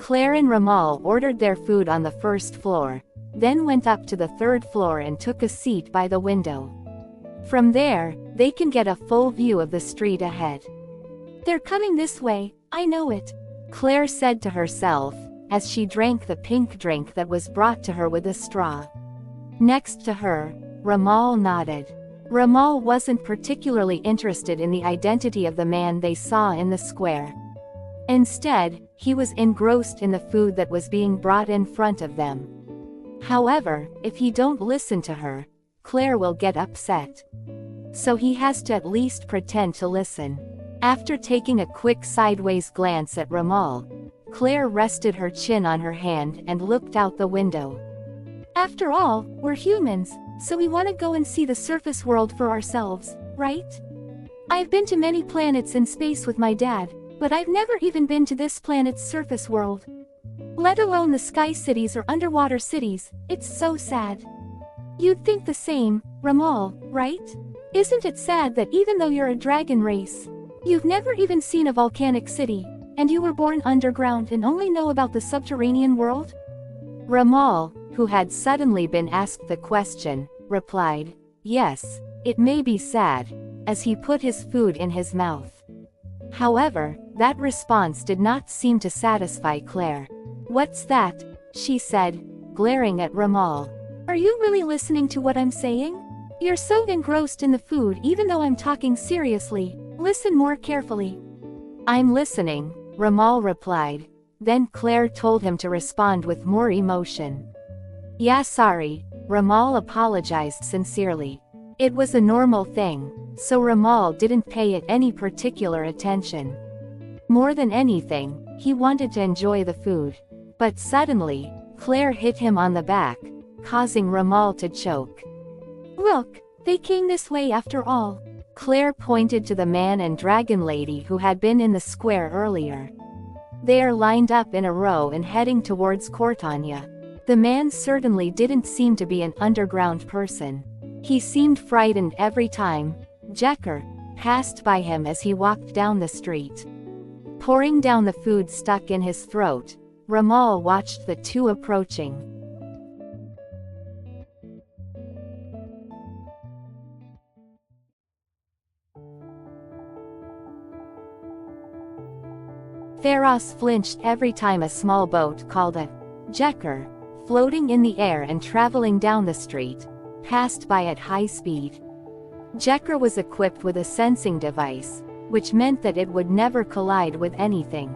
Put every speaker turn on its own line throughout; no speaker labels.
Claire and Ramal ordered their food on the first floor, then went up to the third floor and took a seat by the window. From there, they can get a full view of the street ahead. "They're coming this way, I know it," Claire said to herself, as she drank the pink drink that was brought to her with a straw. Next to her, Ramal nodded. Ramal wasn't particularly interested in the identity of the man they saw in the square. Instead, he was engrossed in the food that was being brought in front of them. However, if he don't listen to her, Claire will get upset. So he has to at least pretend to listen. After taking a quick sideways glance at Ramal, Claire rested her chin on her hand and looked out the window. "After all, we're humans, so we want to go and see the surface world for ourselves, right? I've been to many planets in space with my dad, but I've never even been to this planet's surface world. Let alone the sky cities or underwater cities, it's so sad." "You'd think the same, Ramal, right? Isn't it sad that even though you're a dragon race, you've never even seen a volcanic city, and you were born underground and only know about the subterranean world?" Ramal, who had suddenly been asked the question, replied, "Yes, it may be sad," as he put his food in his mouth. However, that response did not seem to satisfy Claire. "What's that?" she said, glaring at Ramal. "Are you really listening to what I'm saying? You're so engrossed in the food even though I'm talking seriously. Listen more carefully." "I'm listening," Ramal replied. Then Claire told him to respond with more emotion. "Yeah, sorry," Ramal apologized sincerely. It was a normal thing, so Ramal didn't pay it any particular attention. More than anything, he wanted to enjoy the food. But suddenly, Claire hit him on the back, causing Ramal to choke. "Look, they came this way after all." Claire pointed to the man and dragon lady who had been in the square earlier. They are lined up in a row and heading towards Cortania. The man certainly didn't seem to be an underground person. He seemed frightened every time Jekker passed by him as he walked down the street. Pouring down the food stuck in his throat, Ramal watched the two approaching. Pharos flinched every time a small boat called a Jekker, floating in the air and traveling down the street, passed by at high speed. Jekker was equipped with a sensing device, which meant that it would never collide with anything.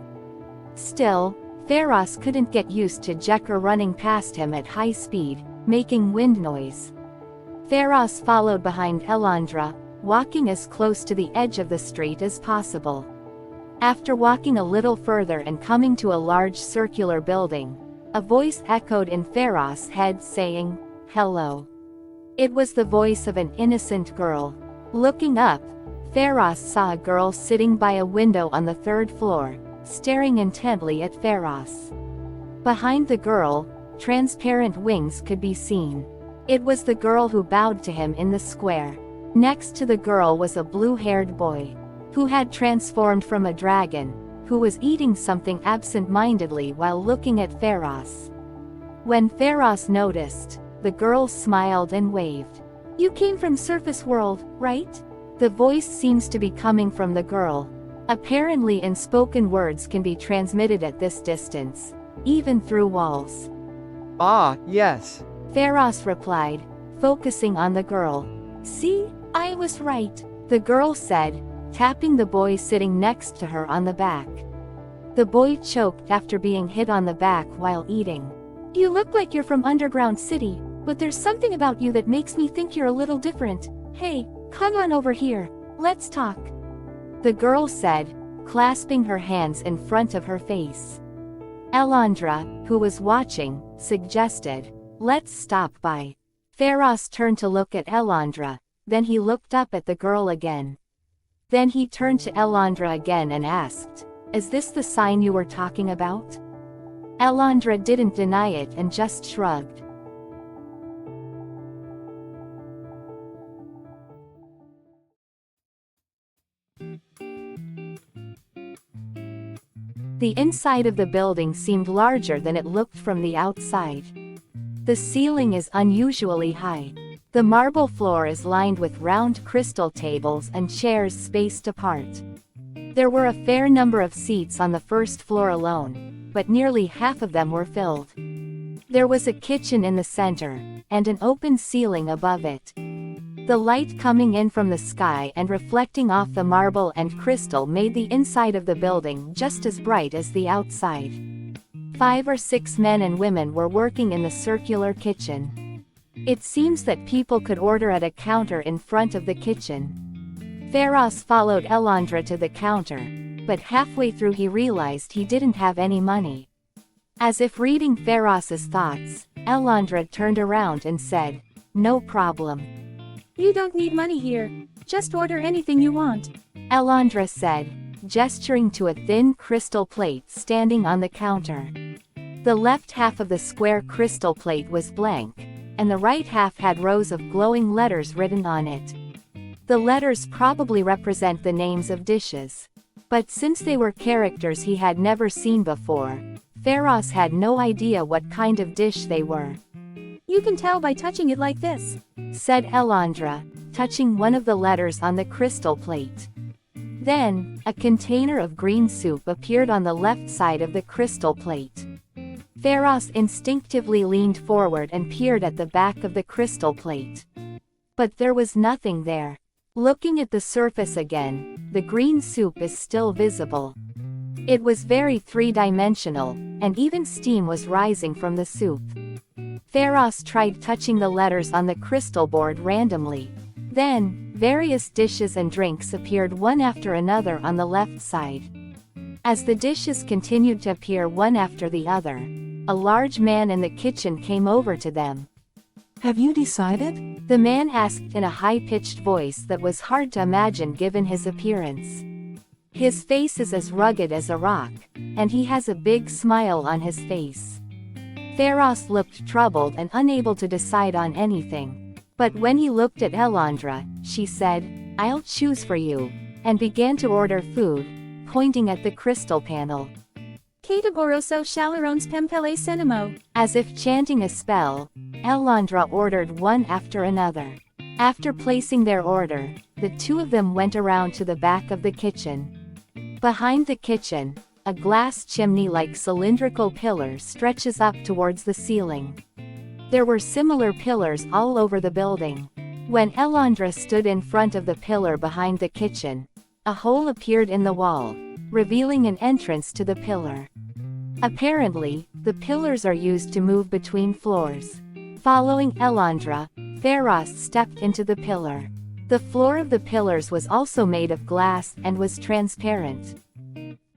Still, Pharos couldn't get used to Jekker running past him at high speed, making wind noise. Pharos followed behind Elandra, walking as close to the edge of the street as possible. After walking a little further and coming to a large circular building, a voice echoed in Pharos' head saying, "Hello." It was the voice of an innocent girl. Looking up, Pharos saw a girl sitting by a window on the third floor, staring intently at Pharos. Behind the girl, transparent wings could be seen. It was the girl who bowed to him in the square. Next to the girl was a blue-haired boy, who had transformed from a dragon, who was eating something absent-mindedly while looking at Pharos. When Pharos noticed, the girl smiled and waved. "You came from Surface World, right?" The voice seems to be coming from the girl. Apparently unspoken words can be transmitted at this distance, even through walls.
"Ah, yes,"
Pharos replied, focusing on the girl. "See, I was right," the girl said, tapping the boy sitting next to her on the back. The boy choked after being hit on the back while eating. "You look like you're from Underground City, but there's something about you that makes me think you're a little different. Hey, come on over here, let's talk," the girl said, clasping her hands in front of her face. Elandra, who was watching, suggested, "Let's stop by." Pharos turned to look at Elandra, then he looked up at the girl again. Then he turned to Elandra again and asked, "Is this the sign you were talking about?" Elandra didn't deny it and just shrugged. The inside of the building seemed larger than it looked from the outside. The ceiling is unusually high. The marble floor is lined with round crystal tables and chairs spaced apart. There were a fair number of seats on the first floor alone, but nearly half of them were filled. There was a kitchen in the center, and an open ceiling above it. The light coming in from the sky and reflecting off the marble and crystal made the inside of the building just as bright as the outside. 5 or 6 men and women were working in the circular kitchen. It seems that people could order at a counter in front of the kitchen. Pharos followed Elandra to the counter, but halfway through he realized he didn't have any money. As if reading Pharos's thoughts, Elandra turned around and said, "No problem.
You don't need money here. Just order anything you want,"
Elandra said, gesturing to a thin crystal plate standing on the counter. The left half of the square crystal plate was blank, and the right half had rows of glowing letters written on it. The letters probably represent the names of dishes. But since they were characters he had never seen before, Pharos had no idea what kind of dish they were.
"You can tell by touching it like this,"
said Elandra, touching one of the letters on the crystal plate. Then, a container of green soup appeared on the left side of the crystal plate. Pharos instinctively leaned forward and peered at the back of the crystal plate. But there was nothing there. Looking at the surface again, the green soup is still visible. It was very three-dimensional, and even steam was rising from the soup. Pharos tried touching the letters on the crystal board randomly. Then, various dishes and drinks appeared one after another on the left side. As the dishes continued to appear one after the other, a large man in the kitchen came over to them.
"Have you decided?"
The man asked in a high-pitched voice that was hard to imagine given his appearance. His face is as rugged as a rock, and he has a big smile on his face. Pharos looked troubled and unable to decide on anything. But when he looked at Elandra, she said, "I'll choose for you," and began to order food, pointing at the crystal panel.
"Kataboroso Shalarones Pempele Senemo."
As if chanting a spell, Elandra ordered one after another. After placing their order, the two of them went around to the back of the kitchen. Behind the kitchen, a glass chimney-like cylindrical pillar stretches up towards the ceiling. There were similar pillars all over the building. When Elandra stood in front of the pillar behind the kitchen, a hole appeared in the wall, revealing an entrance to the pillar. Apparently, the pillars are used to move between floors. Following Elandra, Pharos stepped into the pillar. The floor of the pillars was also made of glass and was transparent.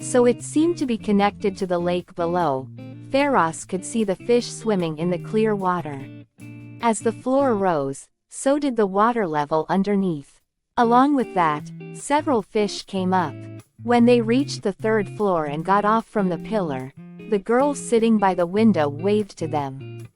So it seemed to be connected to the lake below. Pharos could see the fish swimming in the clear water. As the floor rose, so did the water level underneath. Along with that, several fish came up. When they reached the 3rd floor and got off from the pillar, the girl sitting by the window waved to them.